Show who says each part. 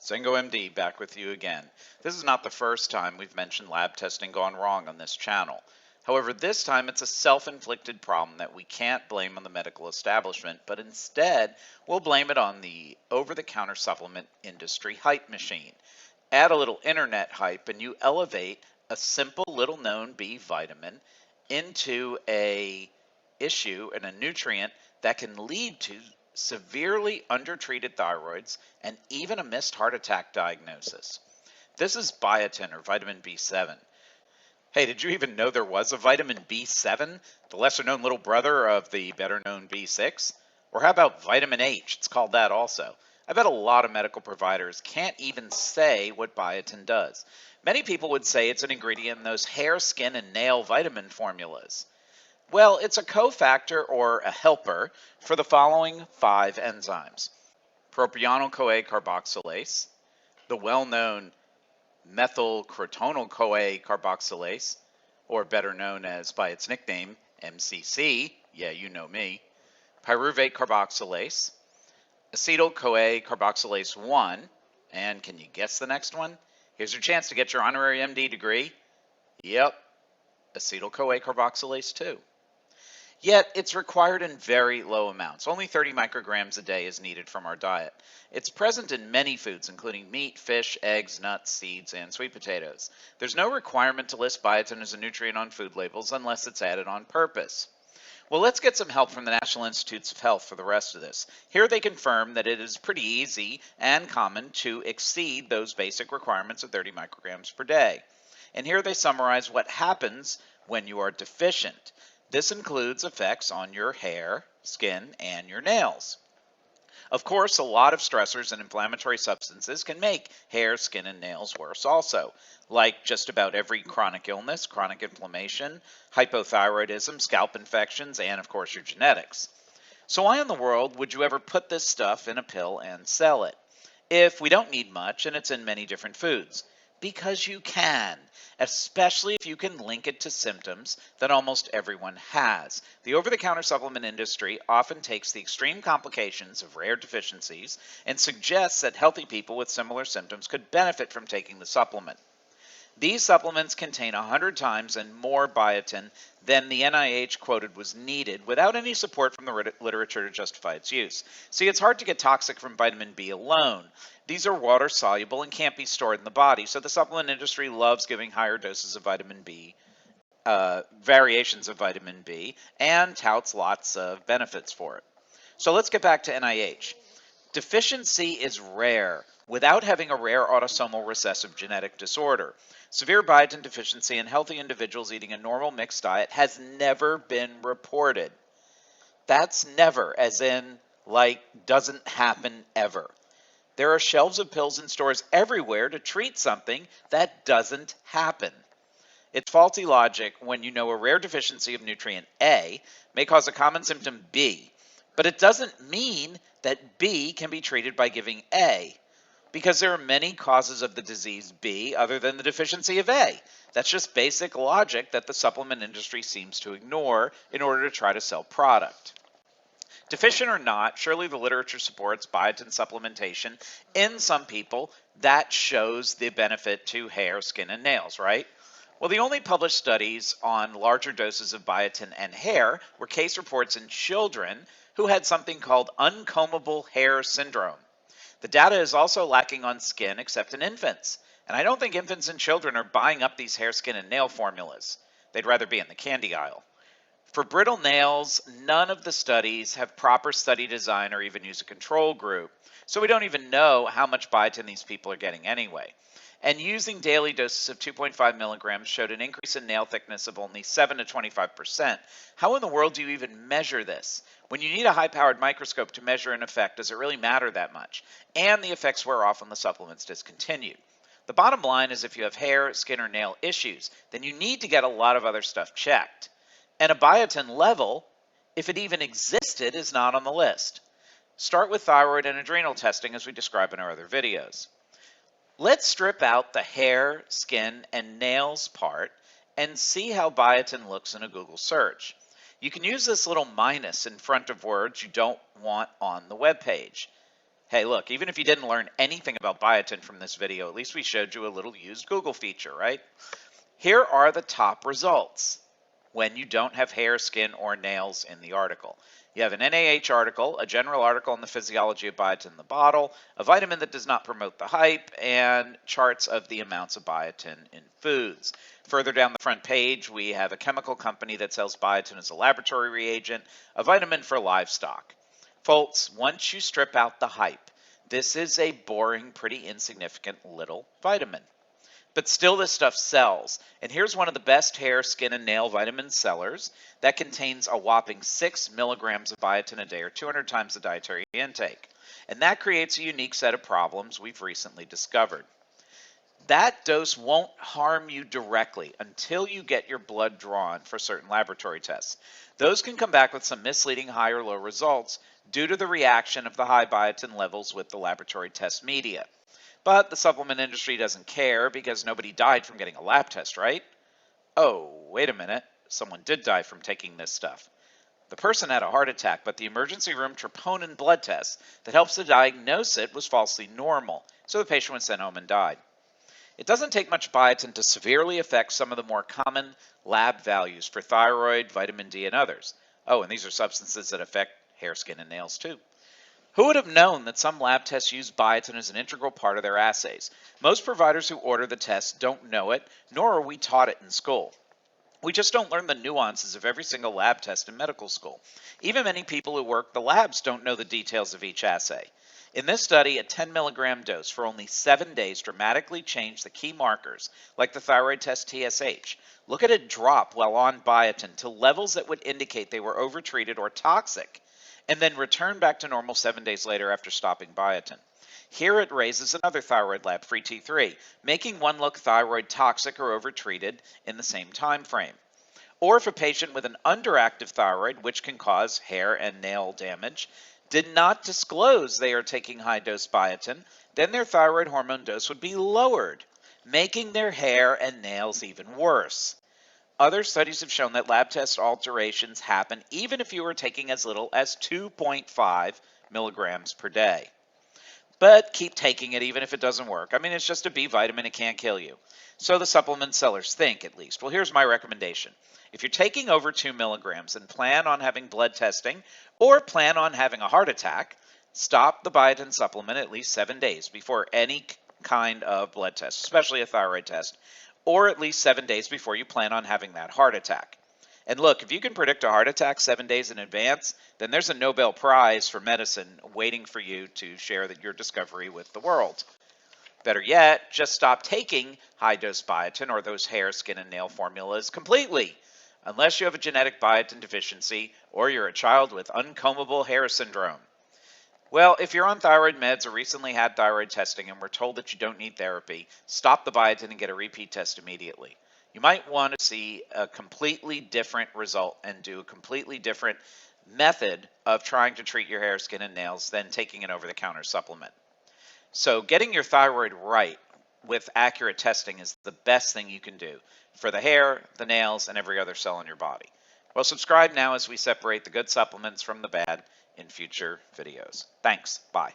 Speaker 1: ZengoMD back with you again. This is not the first time we've mentioned lab testing gone wrong on this channel. However, this time it's a self-inflicted problem that we can't blame on the medical establishment, but instead we'll blame it on the over-the-counter supplement industry hype machine. Add a little internet hype and you elevate a simple little known B vitamin into a issue and a nutrient that can lead to severely undertreated thyroids and even a missed heart attack diagnosis. This is biotin, or vitamin B7. Hey, did you even know there was a vitamin B7, the lesser known little brother of the better known B6? Or how about vitamin H? It's called that also. I bet a lot of medical providers can't even say what biotin does. Many people would say it's an ingredient in those hair, skin, and nail vitamin formulas. Well, it's a cofactor or a helper for the following 5 enzymes: propionyl-CoA carboxylase, the well-known methylcrotonal-CoA carboxylase, or better known as by its nickname, MCC, yeah, you know me, pyruvate carboxylase, acetyl-CoA carboxylase 1, and can you guess the next one? Here's your chance to get your honorary MD degree. Yep, acetyl-CoA carboxylase 2. Yet, it's required in very low amounts. Only 30 micrograms a day is needed from our diet. It's present in many foods, including meat, fish, eggs, nuts, seeds, and sweet potatoes. There's no requirement to list biotin as a nutrient on food labels unless it's added on purpose. Well, let's get some help from the National Institutes of Health for the rest of this. Here they confirm that it is pretty easy and common to exceed those basic requirements of 30 micrograms per day. And here they summarize what happens when you are deficient. This includes effects on your hair, skin, and your nails. Of course, a lot of stressors and inflammatory substances can make hair, skin, and nails worse also, like just about every chronic illness, chronic inflammation, hypothyroidism, scalp infections, and of course your genetics. So why in the world would you ever put this stuff in a pill and sell it, if we don't need much and it's in many different foods? Because you can, especially if you can link it to symptoms that almost everyone has. The over-the-counter supplement industry often takes the extreme complications of rare deficiencies and suggests that healthy people with similar symptoms could benefit from taking the supplement. These supplements contain 100 times and more biotin than the NIH quoted was needed without any support from the literature to justify its use. See, it's hard to get toxic from vitamin B alone. These are water soluble and can't be stored in the body, so the supplement industry loves giving higher doses of vitamin B, variations of vitamin B, and touts lots of benefits for it. So let's get back to NIH. Deficiency is rare without having a rare autosomal recessive genetic disorder. Severe biotin deficiency in healthy individuals eating a normal mixed diet has never been reported. That's never, as in, like, doesn't happen ever. There are shelves of pills in stores everywhere to treat something that doesn't happen. It's faulty logic when you know a rare deficiency of nutrient A may cause a common symptom B, but it doesn't mean that B can be treated by giving A, because there are many causes of the disease B other than the deficiency of A. That's just basic logic that the supplement industry seems to ignore in order to try to sell product. Deficient or not, surely the literature supports biotin supplementation in some people. That shows the benefit to hair, skin, and nails, right? Well, the only published studies on larger doses of biotin and hair were case reports in children who had something called uncombable hair syndrome. The data is also lacking on skin except in infants, and I don't think infants and children are buying up these hair, skin, and nail formulas. They'd rather be in the candy aisle. For brittle nails, none of the studies have proper study design or even use a control group, so we don't even know how much biotin these people are getting anyway. And using daily doses of 2.5 milligrams showed an increase in nail thickness of only 7 to 25%. How in the world do you even measure this? When you need a high-powered microscope to measure an effect, does it really matter that much? And the effects wear off when the supplement's discontinued. The bottom line is if you have hair, skin, or nail issues, then you need to get a lot of other stuff checked. And a biotin level, if it even existed, is not on the list. Start with thyroid and adrenal testing as we describe in our other videos. Let's strip out the hair, skin, and nails part and see how biotin looks in a Google search. You can use this little minus in front of words you don't want on the web page. Hey, look, even if you didn't learn anything about biotin from this video, at least we showed you a little used Google feature, right? Here are the top results when you don't have hair, skin, or nails in the article. You have an NIH article, a general article on the physiology of biotin in the bottle, a vitamin that does not promote the hype, and charts of the amounts of biotin in foods. Further down the front page, we have a chemical company that sells biotin as a laboratory reagent, a vitamin for livestock. Folks, once you strip out the hype, this is a boring, pretty insignificant little vitamin. But still, this stuff sells. And here's one of the best hair, skin, and nail vitamin sellers that contains a whopping 6 milligrams of biotin a day, or 200 times the dietary intake. And that creates a unique set of problems we've recently discovered. That dose won't harm you directly until you get your blood drawn for certain laboratory tests. Those can come back with some misleading high or low results due to the reaction of the high biotin levels with the laboratory test media. But the supplement industry doesn't care because nobody died from getting a lab test, right? Oh, wait a minute. Someone did die from taking this stuff. The person had a heart attack, but the emergency room troponin blood test that helps to diagnose it was falsely normal, so the patient was sent home and died. It doesn't take much biotin to severely affect some of the more common lab values for thyroid, vitamin D, and others. Oh, and these are substances that affect hair, skin, and nails too. Who would have known that some lab tests use biotin as an integral part of their assays? Most providers who order the test don't know it, nor are we taught it in school. We just don't learn the nuances of every single lab test in medical school. Even many people who work the labs don't know the details of each assay. In this study, a 10 milligram dose for only 7 days dramatically changed the key markers, like the thyroid test TSH. Look at it drop while on biotin to levels that would indicate they were overtreated or toxic, and then return back to normal 7 days later after stopping biotin. Here it raises another thyroid lab, free T3, making one look thyroid toxic or overtreated in the same time frame. Or if a patient with an underactive thyroid, which can cause hair and nail damage, did not disclose they are taking high-dose biotin, then their thyroid hormone dose would be lowered, making their hair and nails even worse. Other studies have shown that lab test alterations happen even if you are taking as little as 2.5 milligrams per day. But keep taking it even if it doesn't work. I mean, it's just a B vitamin, it can't kill you. So the supplement sellers think, at least. Well, here's my recommendation. If you're taking over 2 milligrams and plan on having blood testing or plan on having a heart attack, stop the biotin supplement at least 7 days before any kind of blood test, especially a thyroid test, or at least 7 days before you plan on having that heart attack. And look, if you can predict a heart attack 7 days in advance, then there's a Nobel Prize for medicine waiting for you to share your discovery with the world. Better yet, just stop taking high-dose biotin or those hair, skin, and nail formulas completely, unless you have a genetic biotin deficiency or you're a child with uncombable hair syndrome. Well, if you're on thyroid meds or recently had thyroid testing and were told that you don't need therapy, stop the biotin and get a repeat test immediately. You might want to see a completely different result and do a completely different method of trying to treat your hair, skin, and nails than taking an over-the-counter supplement. So getting your thyroid right with accurate testing is the best thing you can do for the hair, the nails, and every other cell in your body. Well, subscribe now as we separate the good supplements from the bad in future videos. Thanks. Bye.